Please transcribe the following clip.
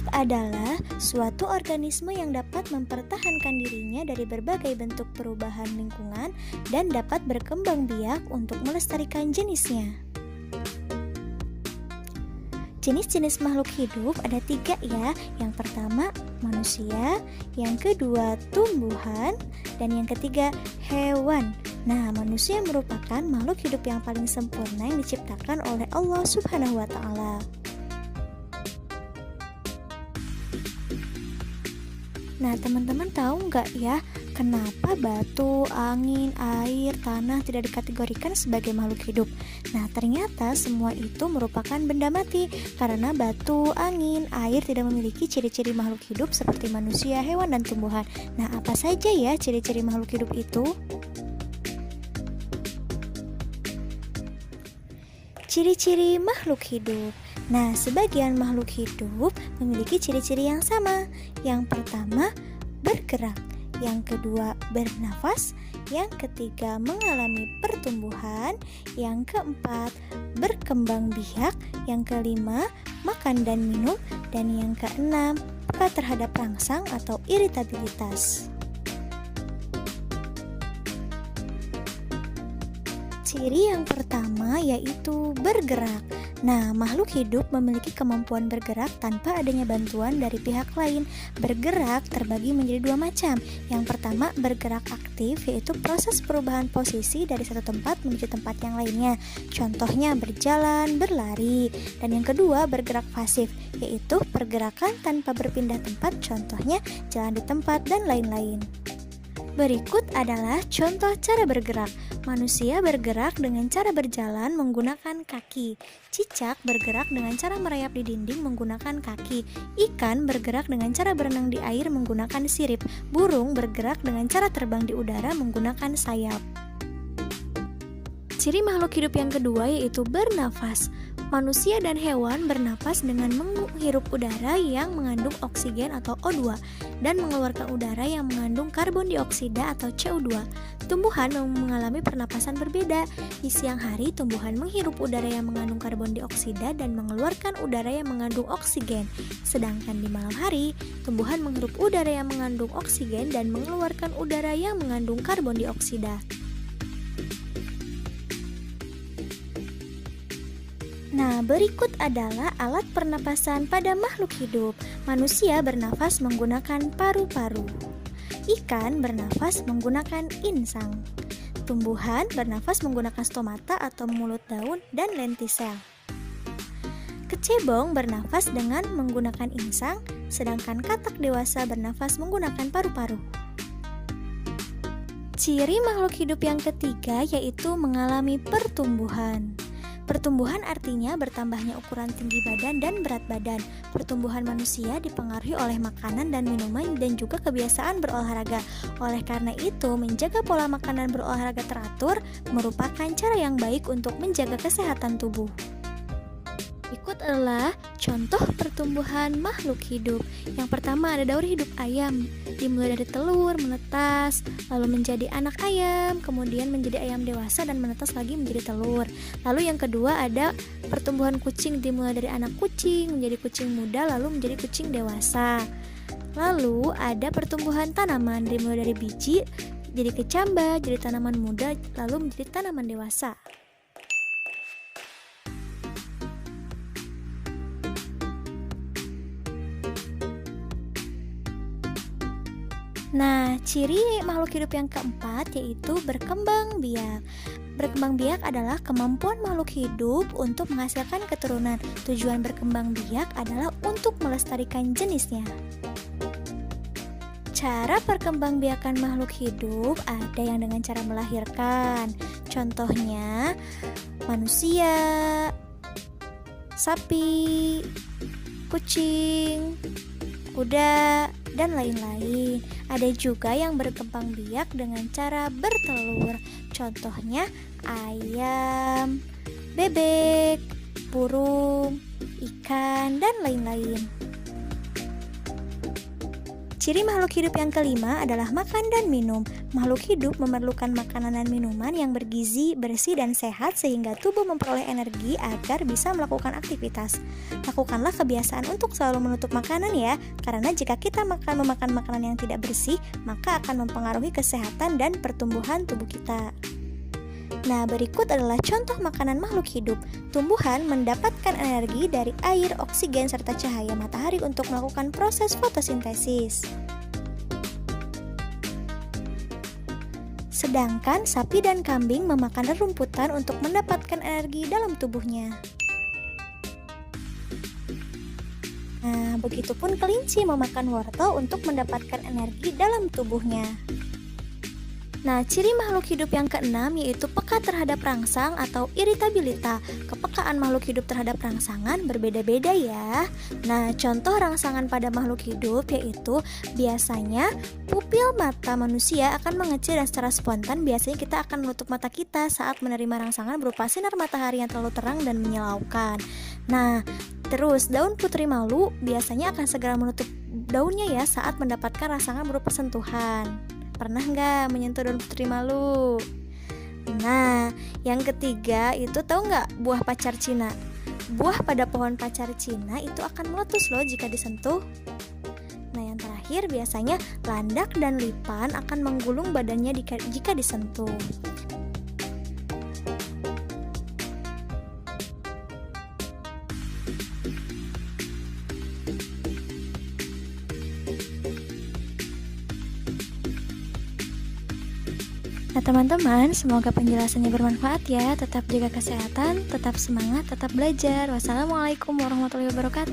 hidup adalah suatu organisme yang dapat mempertahankan dirinya dari berbagai bentuk perubahan lingkungan dan dapat berkembang biak untuk melestarikan jenisnya. Jenis-jenis makhluk hidup ada 3 ya. Yang pertama manusia, yang kedua tumbuhan, dan yang ketiga hewan. Nah, manusia merupakan makhluk hidup yang paling sempurna yang diciptakan oleh Allah Subhanahu wa Ta'ala. Nah, teman-teman tahu nggak ya, kenapa batu, angin, air, tanah tidak dikategorikan sebagai makhluk hidup? Nah, ternyata semua itu merupakan benda mati, karena batu, angin, air tidak memiliki ciri-ciri makhluk hidup seperti manusia, hewan, dan tumbuhan. Nah, apa saja ya ciri-ciri makhluk hidup itu? Ciri-ciri makhluk hidup. Nah, sebagian makhluk hidup memiliki ciri-ciri yang sama. Yang pertama, bergerak. Yang kedua, bernafas. Yang ketiga, mengalami pertumbuhan. Yang keempat, berkembang biak. Yang kelima, makan dan minum. Dan yang keenam, peka terhadap rangsang atau iritabilitas. Ciri yang pertama yaitu bergerak. Nah, makhluk hidup memiliki kemampuan bergerak tanpa adanya bantuan dari pihak lain. Bergerak terbagi menjadi 2 macam. Yang pertama, bergerak aktif, yaitu proses perubahan posisi dari satu tempat menuju tempat yang lainnya. Contohnya berjalan, berlari. Dan yang kedua, bergerak pasif, yaitu pergerakan tanpa berpindah tempat, contohnya jalan di tempat dan lain-lain. Berikut adalah contoh cara bergerak. Manusia bergerak dengan cara berjalan menggunakan kaki. Cicak bergerak dengan cara merayap di dinding menggunakan kaki. Ikan bergerak dengan cara berenang di air menggunakan sirip. Burung bergerak dengan cara terbang di udara menggunakan sayap. Ciri makhluk hidup yang kedua yaitu bernafas. Manusia dan hewan bernapas dengan menghirup udara yang mengandung oksigen atau O2 dan mengeluarkan udara yang mengandung karbon dioksida atau CO2. Tumbuhan mengalami pernapasan berbeda. Di siang hari, tumbuhan menghirup udara yang mengandung karbon dioksida dan mengeluarkan udara yang mengandung oksigen. Sedangkan di malam hari, tumbuhan menghirup udara yang mengandung oksigen dan mengeluarkan udara yang mengandung karbon dioksida. Nah, berikut adalah alat pernapasan pada makhluk hidup. Manusia bernafas menggunakan paru-paru. Ikan bernafas menggunakan insang. Tumbuhan bernafas menggunakan stomata atau mulut daun dan lentisel. Kecebong bernafas dengan menggunakan insang, sedangkan katak dewasa bernafas menggunakan paru-paru. Ciri makhluk hidup yang ketiga yaitu mengalami pertumbuhan. Pertumbuhan artinya bertambahnya ukuran tinggi badan dan berat badan. Pertumbuhan manusia dipengaruhi oleh makanan dan minuman dan juga kebiasaan berolahraga. Oleh karena itu, menjaga pola makan dan berolahraga teratur merupakan cara yang baik untuk menjaga kesehatan tubuh. Berikut adalah contoh pertumbuhan makhluk hidup. Yang pertama ada daur hidup ayam. Dimulai dari telur, menetas, lalu menjadi anak ayam, kemudian menjadi ayam dewasa dan menetas lagi menjadi telur. Lalu yang kedua ada pertumbuhan kucing. Dimulai dari anak kucing, menjadi kucing muda, lalu menjadi kucing dewasa. Lalu ada pertumbuhan tanaman. Dimulai dari biji, jadi kecambah, jadi tanaman muda, lalu menjadi tanaman dewasa. Nah, ciri makhluk hidup yang keempat yaitu berkembang biak. Berkembang biak adalah kemampuan makhluk hidup untuk menghasilkan keturunan. Tujuan berkembang biak adalah untuk melestarikan jenisnya. Cara perkembangbiakan makhluk hidup ada yang dengan cara melahirkan. Contohnya manusia, sapi, kucing, kuda, dan lain-lain. Ada juga yang berkembang biak dengan cara bertelur. Contohnya ayam, bebek, burung, ikan, dan lain-lain. Ciri makhluk hidup yang kelima adalah makan dan minum. Makhluk hidup memerlukan makanan dan minuman yang bergizi, bersih, dan sehat sehingga tubuh memperoleh energi agar bisa melakukan aktivitas. Lakukanlah kebiasaan untuk selalu menutup makanan ya, karena jika kita memakan makanan yang tidak bersih, maka akan mempengaruhi kesehatan dan pertumbuhan tubuh kita. Nah, berikut adalah contoh makanan makhluk hidup. Tumbuhan mendapatkan energi dari air, oksigen, serta cahaya matahari untuk melakukan proses fotosintesis. Sedangkan sapi dan kambing memakan rerumputan untuk mendapatkan energi dalam tubuhnya. Nah, begitupun kelinci memakan wortel untuk mendapatkan energi dalam tubuhnya. Nah, ciri makhluk hidup yang keenam yaitu peka terhadap rangsang atau iritabilitas. Kepekaan makhluk hidup terhadap rangsangan berbeda-beda ya. Nah, contoh rangsangan pada makhluk hidup yaitu biasanya pupil mata manusia akan mengecil dan secara spontan biasanya kita akan menutup mata kita saat menerima rangsangan berupa sinar matahari yang terlalu terang dan menyilaukan. Nah, terus daun putri malu biasanya akan segera menutup daunnya ya saat mendapatkan rangsangan berupa sentuhan. Pernah nggak menyentuh daun putri malu? Nah, yang ketiga itu tahu nggak buah pacar Cina? Buah pada pohon pacar Cina itu akan meletus loh jika disentuh. Nah, yang terakhir biasanya landak dan lipan akan menggulung badannya jika disentuh. Nah teman-teman, semoga penjelasannya bermanfaat ya. Tetap jaga kesehatan, tetap semangat, tetap belajar. Wassalamualaikum warahmatullahi wabarakatuh.